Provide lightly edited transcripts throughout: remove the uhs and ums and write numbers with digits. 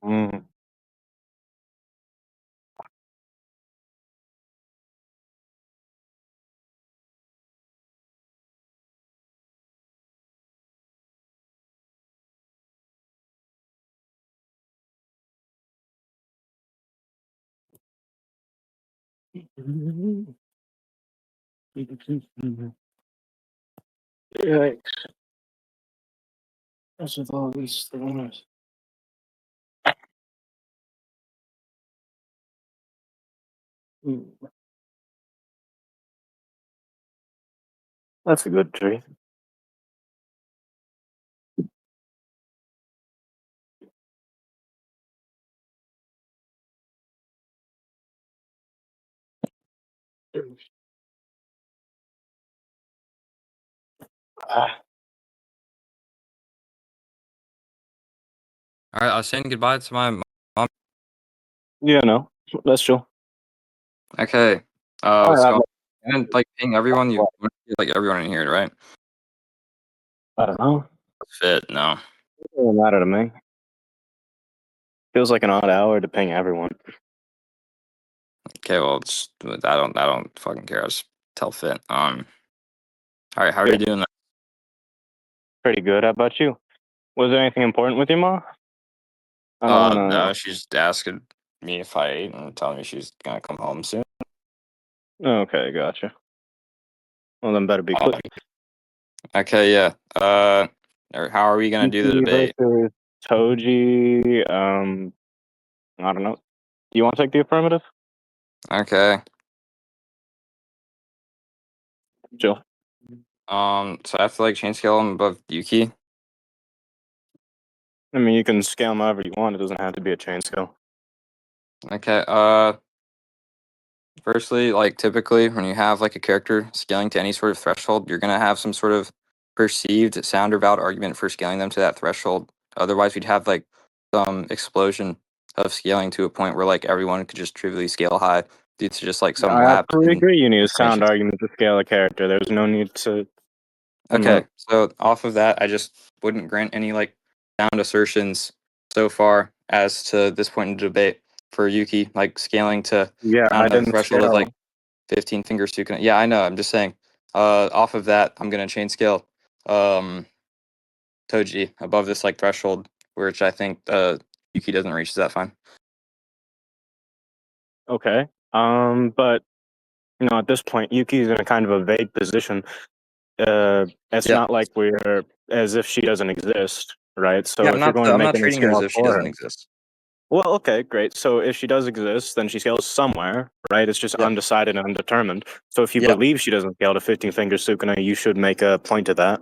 Mm. Yikes. What's with all these things? Mm. That's a good tree. Ah, All right, I was saying goodbye to my mom. yeah, no, that's true. Okay. I What's have, going? And like ping everyone. You like everyone in here, right? I don't know. Fit. No. It doesn't matter to me. Feels like an odd hour to ping everyone. Okay. Well, it's I don't fucking care. I just tell Fit. All right. How are Yeah, you doing? pretty good. How about you? Was there anything important with your mom? I don't want No. She's asking me if I ate and telling me she's gonna come home soon. to. Okay, gotcha. Well, then better be Uh, quick. okay. Yeah. Or how are we gonna do the Yuki debate? versus Toji. I don't know. Do you want to take the affirmative? Okay. Jill. So I have to like chain scale him above Yuki. I mean, you can scale them however you want. It doesn't have to be a chain scale. Okay. Firstly, like typically when you have like a character scaling to any sort of threshold, you're gonna have some sort of perceived sound or valid argument for scaling them to that threshold. Otherwise, we'd have like some explosion of scaling to a point where like everyone could just trivially scale high due to just like some I lapse absolutely in agree. You need a sound information. argument to scale a character. There's no need to. Okay, so off of that, I just wouldn't grant any like sound assertions so far as to this point in the debate for Yuki, like scaling to Yeah, I around a didn't threshold of scale. like 15 fingers to yeah, I know. I'm just saying. Off of that, I'm gonna chain scale Toji above this like threshold, which I think Yuki doesn't reach. Is that fine? Okay. But at this point, Yuki's in a kind of a vague position. It's Yeah. not like we're as if she doesn't exist, right? Yeah, So if you're going to I'm make not any treating her as scale if she for doesn't her, exist. well, okay, great. So if she does exist, then she scales somewhere, right? It's just Yeah. undecided and undetermined. So if you Yeah. believe she doesn't scale to 15 finger Sukuna, you should make a point of that.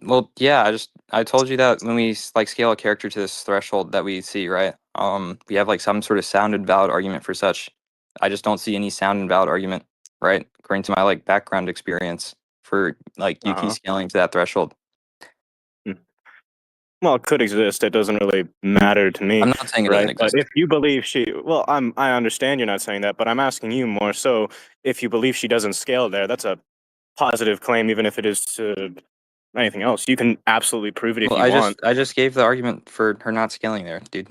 Well, yeah. I told you that when we like scale a character to this threshold that we see, right? We have like some sort of sound and valid argument for such. I just don't see any sound and valid argument, right? According to my like background experience for like Yuki Uh-huh. scaling to that threshold. Well, it could exist. It doesn't really matter to me, I'm not saying it doesn't right? But exist. if you believe well, I understand you're not saying that, but I'm asking you more so if you believe she doesn't scale there, that's a positive claim, even if it is to anything else. You can absolutely prove it if Well, you want. I just gave the argument for her not scaling there, dude.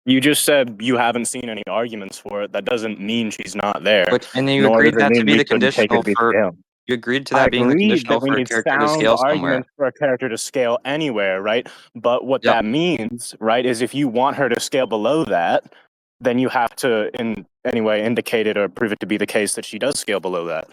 You just said you haven't seen any arguments for it. That doesn't mean she's not there, Which and then you nor does agreed it that to mean be we the shouldn't take it conditional to be for scaled. you agreed to I that being the agreed conditional that we for a need character to sound scale somewhere. arguments for a character to scale anywhere, right? But what Yep. that means, right, is if you want her to scale below that, then you have to, in any way, indicate it or prove it to be the case that she does scale below that.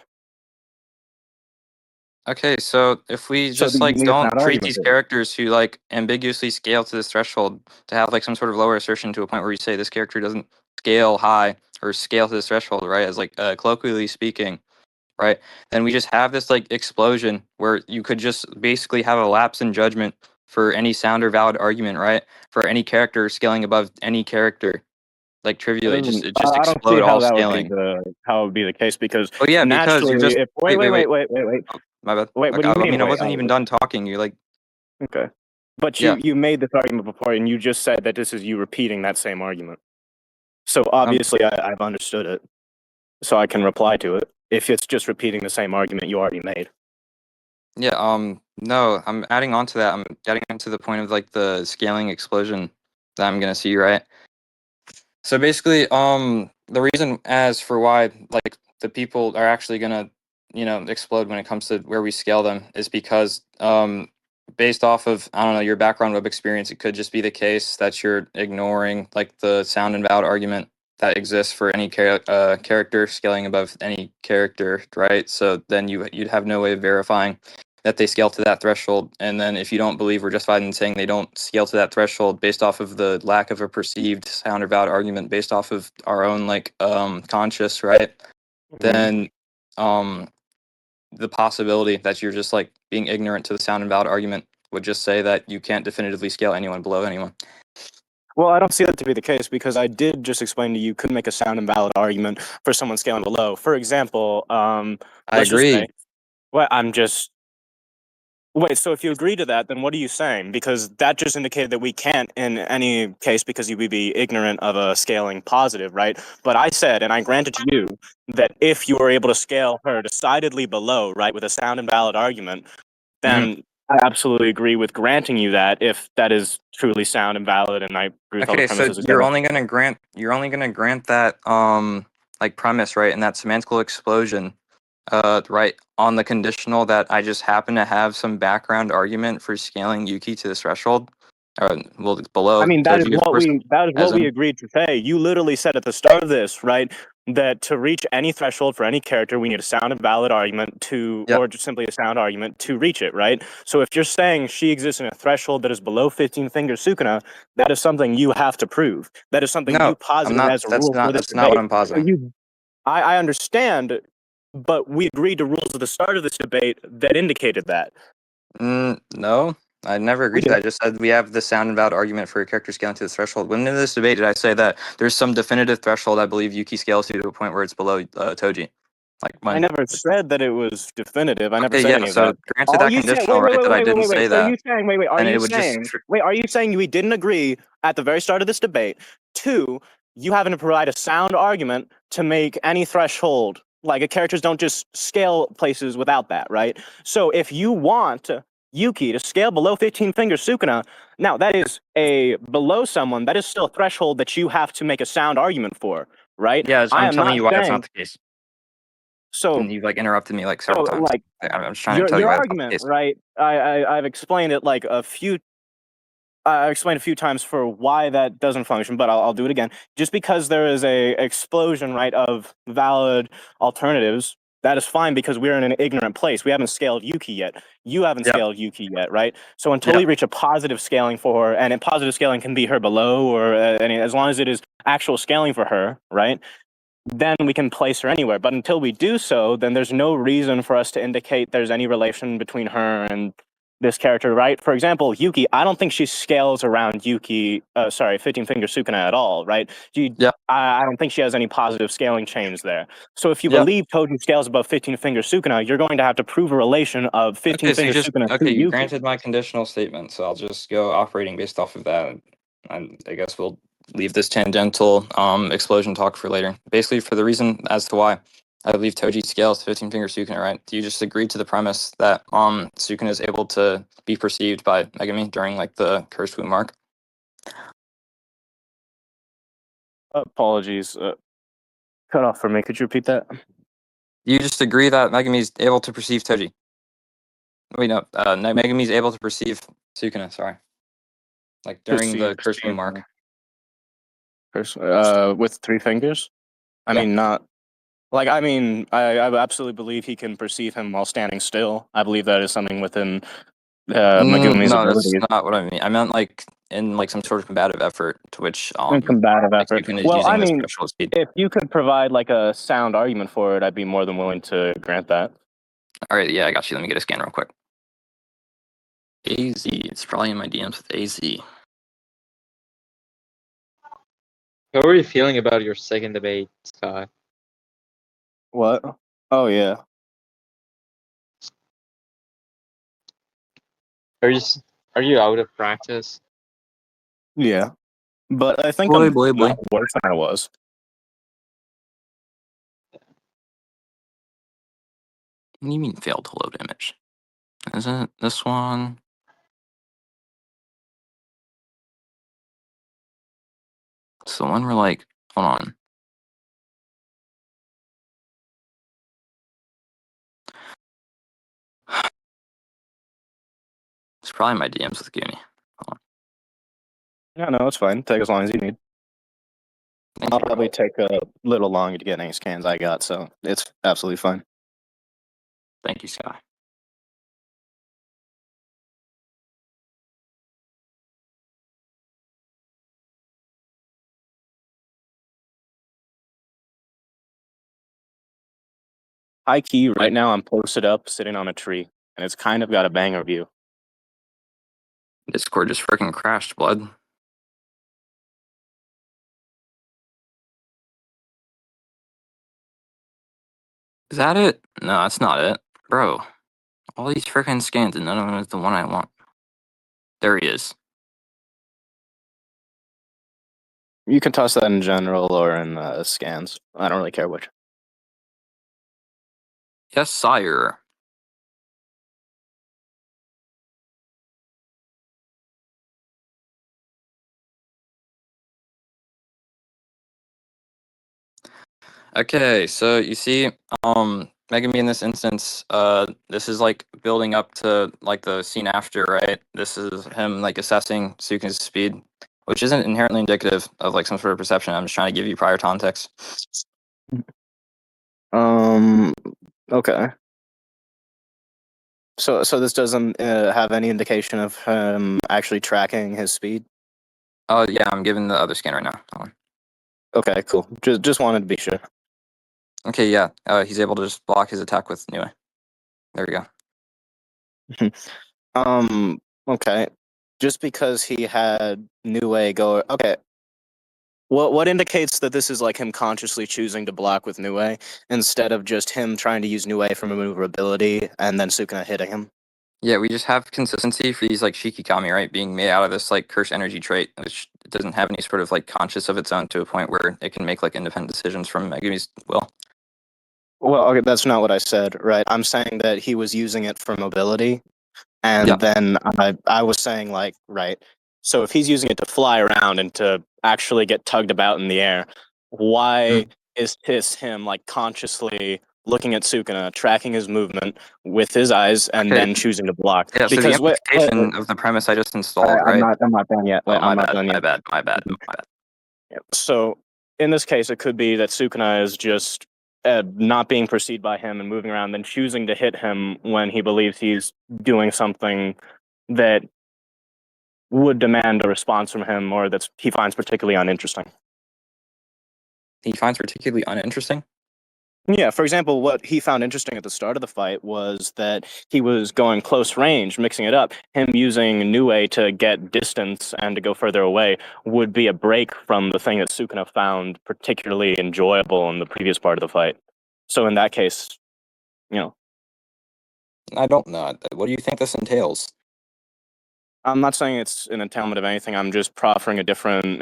Okay, so if we So just you like need a don't sound treat argument these for it. characters who like ambiguously scale to this threshold to have like some sort of lower assertion to a point where you say this character doesn't scale high or scale to this threshold, right? As like colloquially speaking, right? Then we just have this like explosion where you could just basically have a lapse in judgment for any sound or valid argument, right? For any character scaling above any character, like That trivially, doesn't. it just I don't see explode how all that would be scaling. the case because Oh yeah, because you're naturally, just if wait wait, wait wait, wait wait. wait wait wait Oh, my bad. wait, what Okay, do you I mean mean, I wait? wasn't even done talking. You're like, Okay. But yeah. you made this argument before, and you just said that this is you repeating that same argument. So Um, obviously, I've understood it, so I can reply to it. If it's just repeating the same argument you already made. Yeah, no, I'm adding on to that. I'm getting into the point of like the scaling explosion that I'm gonna see, right? So basically, the reason as for why like the people are actually gonna, explode when it comes to where we scale them is because based off of, I don't know, your background web experience, it could just be the case that you're ignoring like the sound and valid argument that exists for any character scaling above any character, right? So then you'd have no way of verifying that they scale to that threshold. And then if you don't believe we're justified in saying they don't scale to that threshold based off of the lack of a perceived sound or valid argument based off of our own like conscious, right? Then um the possibility that you're just like being ignorant to the sound and valid argument would just say that you can't definitively scale anyone below anyone. Well, I don't see that to be the case because I did just explain to you could make a sound and valid argument for someone scaling below. For example, I let's just say, agree. well, I'm just wait. So if you agree to that, then what are you saying? Because that just indicated that we can't in any case because you would be ignorant of a scaling positive, right? But I said, and I granted to you that if you were able to scale her decidedly below, right, with a sound and valid argument, hmm then I absolutely agree with granting you that if that is truly sound and valid, and I agree with all the Okay, so premises together. you're only gonna grant that like premise, right, and that semantical explosion, right, on the conditional that I just happen to have some background argument for scaling Yuki to this threshold. Well, it's I below mean, Toji, of course, that is as what we in. agreed to say. You literally said at the start of this, right, that to reach any threshold for any character, we need a sound and valid argument to, Yep. or just simply a sound argument to reach it, right? So if you're saying she exists in a threshold that is below 15 fingers Sukuna, that is something you have to prove. That is something No, you I'm posited not. as a rule for this That's not what debate. I'm So positing. I understand, but we agreed to rules at the start of this debate that indicated that. No, I never We agreed to did. that. I just said we have the sound and valid argument for a character scaling to this threshold. When in this debate did I say that there's some definitive threshold I believe Yuki scales to a point where it's below Toji? Like I when? never said that it was definitive. I never Okay, said yeah. any of So that. granted All that you saying, conditional, right? That I didn't wait. say So that, you saying, and it would just. are you saying we didn't agree at the very start of this debate? Two, you having to provide a sound argument to make any threshold. Like, characters don't just scale places without that, right? So if you want Yuki to scale below 15 fingers Sukuna, now that is a below someone, that is still a threshold that you have to make a sound argument for, right? Yeah, I I'm am telling not you why that's not saying the case. so. And you've like interrupted me like several So, times. like, I'm just trying to tell you your why that's not the argument, case. right? I've explained it like a few. I explained a few times for why that doesn't function, but I'll do it again. Just because there is a explosion, right, of valid alternatives, that is fine because we're in an ignorant place. We haven't scaled Yuki yet. You haven't Yep. scaled Yuki yet, right? So until we Yep. reach a positive scaling for her, and positive scaling can be her below, or any, as long as it is actual scaling for her, right? Then we can place her anywhere. But until we do so, then there's no reason for us to indicate there's any relation between her and this character, right? For example, Yuki, I don't think she scales around 15 Finger Sukuna at all, right? Yep. I don't think she has any positive scaling chains there. So if you Yep. believe Toji scales above 15 Finger Sukuna, you're going to have to prove a relation of 15 Okay, so Finger Sukuna to you Yuki. granted my conditional statement, so I'll just go operating based off of that. I guess we'll leave this tangential explosion talk for later. Basically, for the reason as to why I believe Toji scales 15 finger Sukuna, right? Do you just agree to the premise that Sukuna is able to be perceived by Megami during like the cursed wound mark? Apologies. Cut off for me. Could you repeat that? Do you just agree that Megami is able to perceive Toji? Wait, no, Megami is able to perceive Sukuna, sorry. Like during the Perceived cursed wound mark. with three fingers? I Yeah. mean, not like I mean, I absolutely believe he can perceive him while standing still. I believe that is something within Megumi's No, that's abilities. not what I mean. I meant like in like some sort of combative effort to which In combative like effort. Sukuna is Well, I using this mean, threshold speed. if you could provide like a sound argument for it, I'd be more than willing to grant that. All right, yeah, I got you. Let me get a scan real quick. AZ. It's probably in my DMs with AZ. How are you feeling about your second debate, Scott? What? Oh yeah, Are you are you out of practice? yeah. But I think Boy, I'm boy, boy. not worse than I was. What do you mean failed to load image? Is it this one? It's the one where like, hold on. It's probably my DMs with Goonie. Yeah, no, it's fine. Take as long as you need. Thank I'll you, bro. probably take a little longer to get any scans I got, so it's absolutely fine. Thank you, Sky. High key, right now I'm posted up, sitting on a tree, and it's kind of got a banger view. Discord just freaking crashed, blood. Is that it? No, that's not it. Bro, all these freaking scans and none of them is the one I want. There he is. You can toss that in general or in scans. I don't really care which. Yes, sire. Okay, so you see, Megami in this instance, this is like building up to like the scene after, right? This is him like assessing Sukin's speed, which isn't inherently indicative of like some sort of perception. I'm just trying to give you prior context. Okay. So this doesn't have any indication of him actually tracking his speed. Oh yeah, I'm giving the other scan right now. Hold on. Okay, cool. Just wanted to be sure. Okay, yeah, he's able to just block his attack with Nue. There we go. Okay. Just because he had Nue go. Okay. What indicates that this is like him consciously choosing to block with Nue instead of just him trying to use Nue for maneuverability and then Sukuna hitting him? Yeah, we just have consistency for these like Shikigami, right, being made out of this like cursed energy trait, which doesn't have any sort of like conscious of its own to a point where it can make like independent decisions from Megami's will. Well, okay, that's not what I said, right? I'm saying that he was using it for mobility, Yeah. and then I was saying like, right. So if he's using it to fly around and to actually get tugged about in the air, why is this him like consciously looking at Sukuna, tracking his movement with his eyes, and Okay. then choosing to block? Yeah. So the Because implication of the premise I just installed, right? I'm not done yet. Oh, Wait, my I'm not bad. done My yet. bad. My bad. My bad. So in this case, it could be that Sukuna is just not being perceived by him and moving around, then choosing to hit him when he believes he's doing something that would demand a response from him or that he finds particularly uninteresting. He finds particularly uninteresting. Yeah, for example, what he found interesting at the start of the fight was that he was going close range, mixing it up. Him using Nue to get distance and to go further away would be a break from the thing that Sukuna found particularly enjoyable in the previous part of the fight. So in that case, you know, I don't know. What do you think this entails? I'm not saying it's an entailment of anything. I'm just proffering a different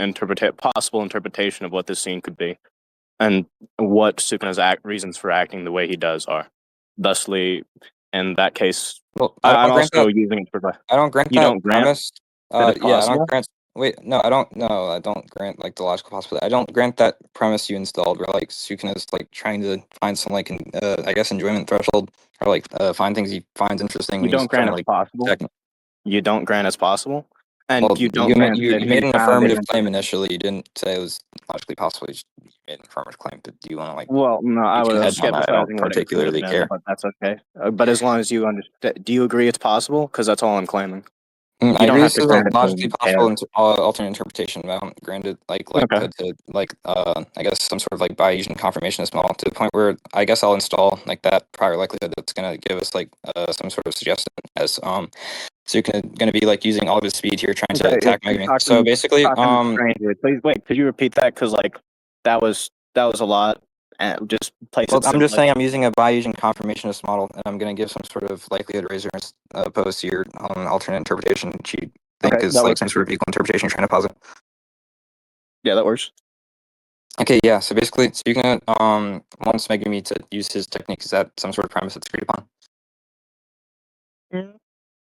possible interpretation of what this scene could be, and what Sukuna's reasons for acting the way he does are. Thusly, in that case, Well, I I'm don't grant also that. using it for. I don't grant You that don't grant premise. that it's Yeah, I don't possible. grant. Wait, no, I don't. No, I don't grant like the logical possibility. I don't grant that premise you installed, where like Sukuna is like trying to find some like, I guess, enjoyment threshold, or like find things he finds interesting You when he's don't grant trying to it's like possible. check. You don't grant it's possible, and Well, you don't grant that you made he an found it. affirmative claim initially. You didn't say it was logically possible. You just made an affirmative claim. But do you want to like Well, no, I beat your was head on that? I don't skepticizing what it could have particularly been, care. but that's okay. But as long as you understand, do you agree it's possible? Because that's all I'm claiming. I You don't agree have this to is a grant it logically to care. possible alternate interpretation, but I don't grant it like Okay. likelihood to like I guess some sort of like Bayesian confirmationist model to the point where I guess I'll install like that prior likelihood that's gonna give us like some sort of suggestion as so you're gonna be like using all of his speed here trying to Okay, attack you're Megami. So basically talking strangely. Please wait. Could you repeat that? Because like that was a lot. And just place well it I'm just simply. saying I'm using a Bayesian confirmationist model and I'm gonna give some sort of likelihood razor as opposed to your alternate interpretation which you think Okay, is that like works. some sort of equal interpretation you're trying to posit. Yeah, that works. Okay, yeah. So basically, so you can wants Megami to use his technique. Is that some sort of premise that's agreed upon?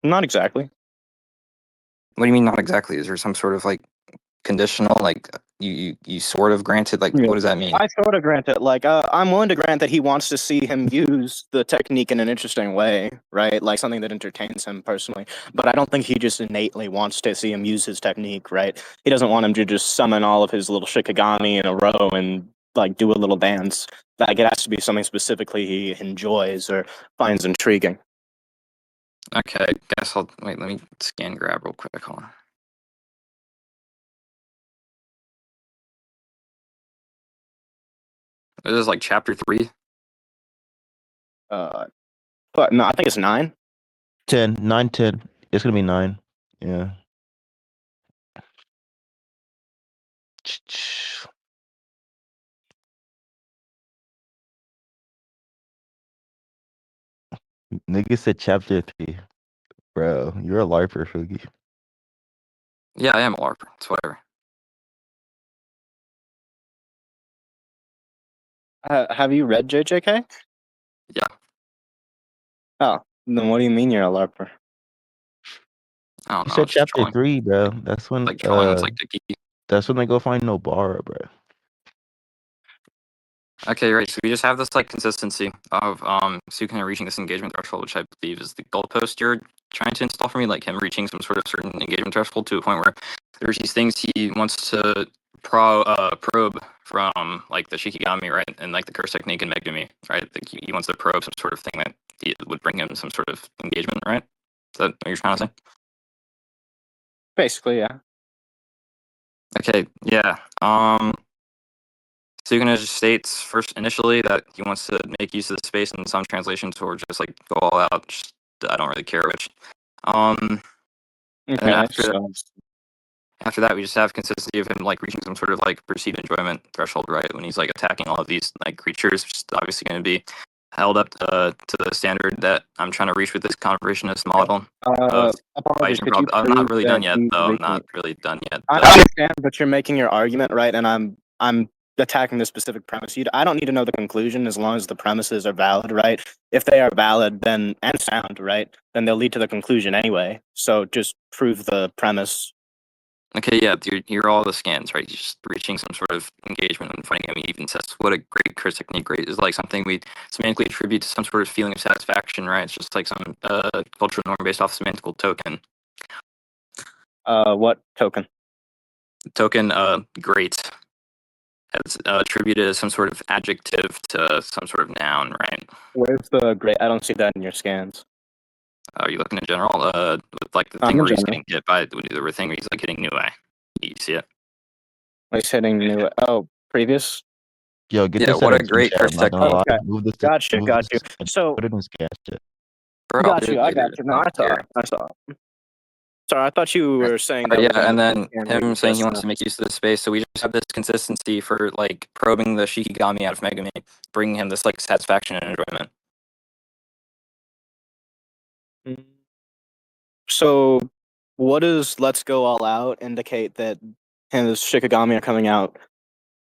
Not exactly. What do you mean not exactly? Is there some sort of like conditional, like you sort of granted, like Yeah. what does that mean? I sort of grant it. Like, I'm willing to grant that he wants to see him use the technique in an interesting way, right? Like something that entertains him personally. But I don't think he just innately wants to see him use his technique, right? He doesn't want him to just summon all of his little shikigami in a row and like do a little dance. Like, it has to be something specifically he enjoys or finds intriguing. Okay, guess I'll wait. Let me scan grab real quick. Hold on. This is like chapter 3. But no, I think it's 9. 10, 9, 10. It's gonna be 9. Yeah. Nigga said chapter 3. Bro, you're a LARPer, Foogii. Yeah, I am a LARPer. It's whatever. Have you read JJK? Yeah. Oh, then what do you mean you're a LARPer? I don't You know. said It's just chapter trolling. 3, bro. That's when Like trolling was like the key. that's when they go find Nobara, bro. Okay, right. So we just have this like consistency of Sukuna reaching this engagement threshold, which I believe is the goalpost you're trying to install for me, like him reaching some sort of certain engagement threshold to a point where there's these things he wants to probe from like the Shikigami, right, and like the curse technique and Megumi, right? Like he wants to probe some sort of thing that would bring him some sort of engagement, right? Is that what you're trying to say? Basically, yeah. Okay, yeah. Suguna just states first initially that he wants to make use of the space in some translations or just like go all out. Just, I don't really care which. And then Okay, so after that, we just have consistency of him like reaching some sort of like perceived enjoyment threshold, right? When he's like attacking all of these like creatures, which is obviously going to be held up to the standard that I'm trying to reach with this conversationist model of apologies. Asian Could you I'm not prove really that done yet, he's though. I'm reaching? not really done yet. I understand, but you're making your argument, right? And I'm attacking the specific premise. I don't need to know the conclusion as long as the premises are valid, right? If they are valid, then and sound, right? Then they'll lead to the conclusion anyway. So just prove the premise. Okay, yeah, you're all the scans, right? He's just reaching some sort of engagement and finding. I mean, even says what a great curse technique, great is like something we semantically attribute to some sort of feeling of satisfaction, right? It's just like some cultural norm based off semantical token. What token? Token, great. It's attributed as some sort of adjective to some sort of noun, right? Where's the great? I don't see that in your scans. Are you looking in general? With like the thing In where he's general. getting hit by the thing where he's like hitting new eye. You see it? He's hitting new. Oh, previous. Yo, get Yeah, this what out a of team great chat. I'm curse not gonna lie. Okay, Move this. got you, Move got this. you. So Put it in scan chat. Bro, I I'll got do you. it I got later. you. No, I saw. I saw. Sorry, I thought you were saying that Yeah, was in and the then scan where him you saying he just wants to make use of the space, so we just have this consistency for like probing the Shikigami out of Megami, bringing him this like satisfaction and enjoyment. So, what does "Let's Go All Out" indicate that his Shikigami are coming out,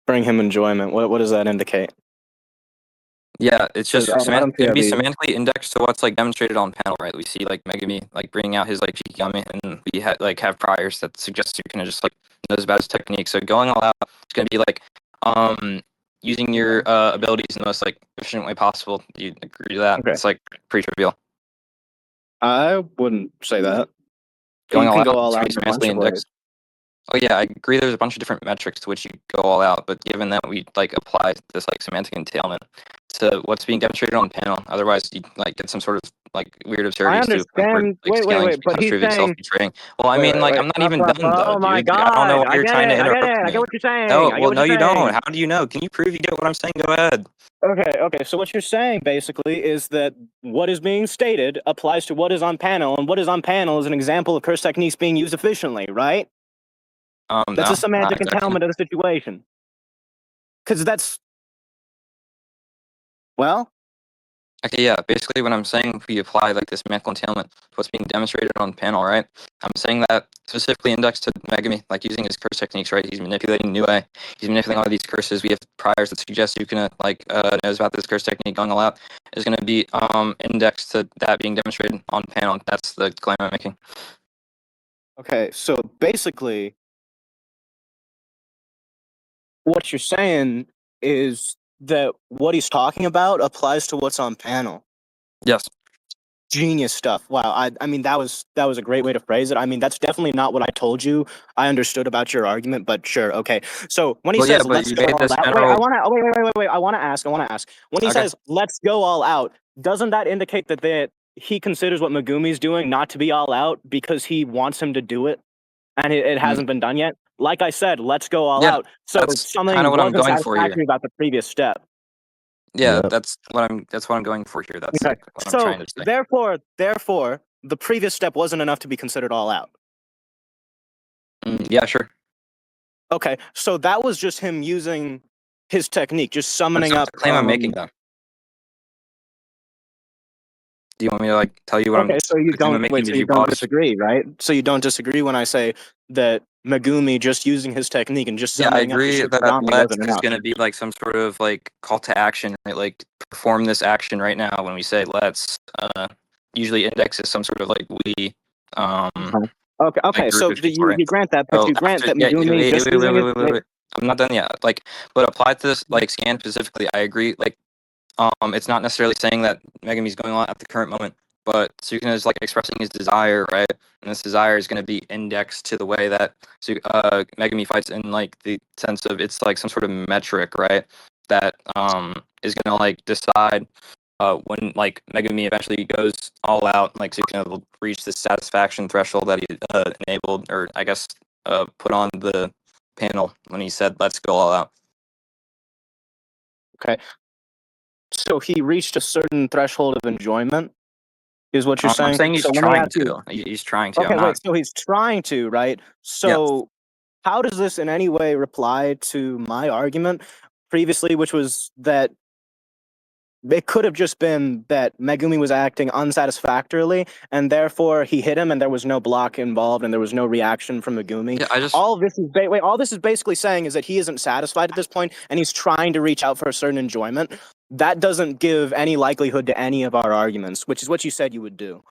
bring him enjoyment? What does that indicate? Yeah, it's just Because I don't see it'd how be these. semantically indexed to what's like demonstrated on panel, right? We see like Megami like bringing out his like Shikigami, and we have priors that suggest you can just like knows about his technique. So going all out, it's gonna be like using your abilities in the most like efficient way possible. Do you agree to that? Okay, It's like pretty trivial. I wouldn't say that. Going You all can out, go all it's out pretty in a bunch semantically of ways. indexed. Oh yeah, I agree. There's a bunch of different metrics to which you go all out, but given that we like apply this like semantic entailment to what's being demonstrated on the panel, otherwise you like get some sort of like weird I absurdities to a point where understand. like scaling Wait. But becomes he's trivially saying. self-betraying. Well, I mean, like I'm not Stop, even stop, done stop. though, Oh my dude. Like, I don't know God! why I you're get trying to it. I get interrupt it. I get me. what you're saying. No, I get well, what no, you're you don't. saying. How do you know? Can you prove you get what I'm saying? Go ahead. Okay. So what you're saying basically is that what is being stated applies to what is on panel, and what is on panel is an example of curse techniques being used efficiently, right? That's a No, not semantic exactly. entailment of the situation. Because that's well, Okay, yeah. Basically, what I'm saying, we apply like this mechanical entailment to what's being demonstrated on the panel, right? I'm saying that specifically indexed to Megami, like using his curse techniques, right? He's manipulating Nue. He's manipulating all of these curses. We have priors that suggest Sukuna knows about this curse technique going all out. Is going to be indexed to that being demonstrated on panel. That's the claim I'm making. Okay, so basically, what you're saying is that what he's talking about applies to what's on panel. Yes. Genius stuff. Wow. I mean that was a great way to phrase it. I mean that's definitely not what I told you. I understood about your argument, but sure, okay. So when he Well, yeah, says but let's you go made all this out, general. wait. I want to ask. When he Okay. says let's go all out, doesn't that indicate that he considers what Megumi's doing not to be all out because he wants him to do it, and it hasn't been done yet? Like I said, let's go all Yeah, out. So that's kind something of what I'm wasn't going for here. satisfactory about the previous step. Yeah, Yep. that's what I'm going for here. That's Okay. like what I'm So trying to say. therefore, the previous step wasn't enough to be considered all out. Yeah, sure. Okay, so that was just him using his technique, just That's summoning not up. the claim I'm making, though. Do you want me to like tell you what Okay, so you the claim I'm don't making? wait. So Did you you don't pause? disagree, right? So you don't disagree when I say that Megumi just using his technique and just Yeah, I summoning up the agree that Shikigami let's wasn't is enough. going to be like some sort of like call to action, right? Like perform this action right now. When we say let's, usually indexes some sort of like we, Okay, like so group of people, right? you grant that, but So you grant after, that yeah, Megumi just using his. wait. I'm not done yet. Like, but applied to this like scan specifically, I agree. Like, it's not necessarily saying that Megumi's going on at the current moment, but Sukuna is like expressing his desire, right? And this desire is going to be indexed to the way that Megumi fights in like the sense of it's like some sort of metric, right? That is going to like decide when like Megumi eventually goes all out, like Sukuna will reach the satisfaction threshold that he enabled, or I guess put on the panel when he said, "Let's go all out." Okay, so he reached a certain threshold of enjoyment, is what you're I'm saying. saying he's So let me trying ask you. to. He's trying to. I'm Okay, wait. not. So he's trying to, right? Yeah. So how does this in any way reply to my argument previously, which was that it could have just been that Megumi was acting unsatisfactorily, and therefore he hit him, and there was no block involved, and there was no reaction from Megumi. Yeah. I just. All this is all this is basically saying is that he isn't satisfied at this point, and he's trying to reach out for a certain enjoyment. That doesn't give any likelihood to any of our arguments, which is what you said you would do.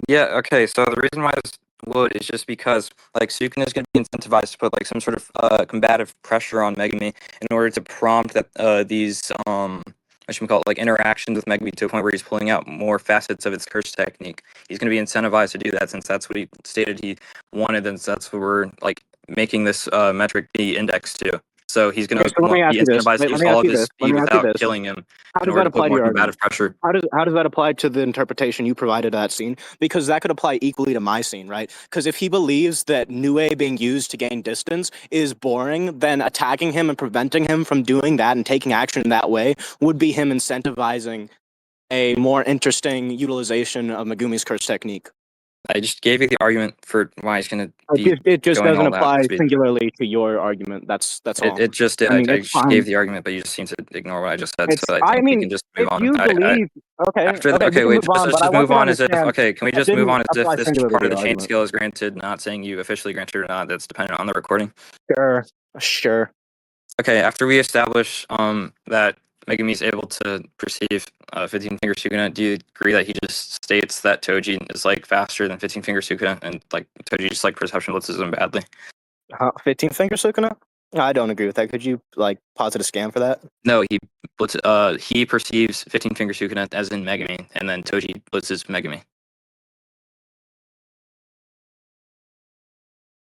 Yeah. Okay. So the reason why this would is just because like Sukuna is going to be incentivized to put like some sort of combative pressure on Megumi in order to prompt that these what should we call it, like interactions with Megumi to a point where he's pulling out more facets of its curse technique. He's going to be incentivized to do that since that's what he stated he wanted, and that's what we're like making this metric be indexed to. So he's going Okay, so let me to be ask you this. incentivized Wait, to let use me all ask of you his this. Let speed me ask you without this. killing him How in does order that to put apply to more your argument? combative pressure. How does that apply to the interpretation you provided of that scene? Because that could apply equally to my scene, right? Because if he believes that Nue being used to gain distance is boring, then attacking him and preventing him from doing that and taking action in that way would be him incentivizing a more interesting utilization of Megumi's curse technique. I just gave you the argument for why he's going to be It just going doesn't all out. apply singularly to your argument. That's all. It just did. I mean, I it's just fine. gave the argument, but you just seem to ignore what I just said. It's. So I I think we mean, can just move if on. you I believe, okay, after the, we okay, can wait. move on. Let's But I just want move you to on as if understand okay. Can we that just move didn't on as if apply this singularly part to of the your chain argument. scale is granted, not saying you officially granted or not. That's dependent on the recording. Sure. Okay. After we establish that Megumi is able to perceive 15 finger Sukuna, do you agree that he just states that Toji is like faster than 15 finger Sukuna and like Toji just like perception blitzes him badly? 15 finger Sukuna? I don't agree with that. Could you like posit a scan for that? No, he perceives 15 finger Sukuna as in Megami, and then Toji blitzes Megami.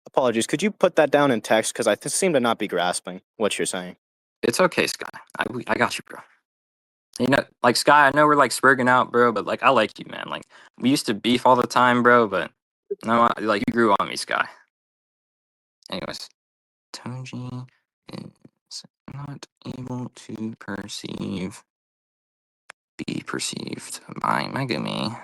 Apologies. Could you put that down in text? Because I seem to not be grasping what you're saying. It's okay, Sky. I got you, bro. You know, like Sky, I know we're like spurging out, bro, but like I like you, man. Like we used to beef all the time, bro, but no, like you grew on me, Sky. Anyways, Toji is not able to be perceived by Megami.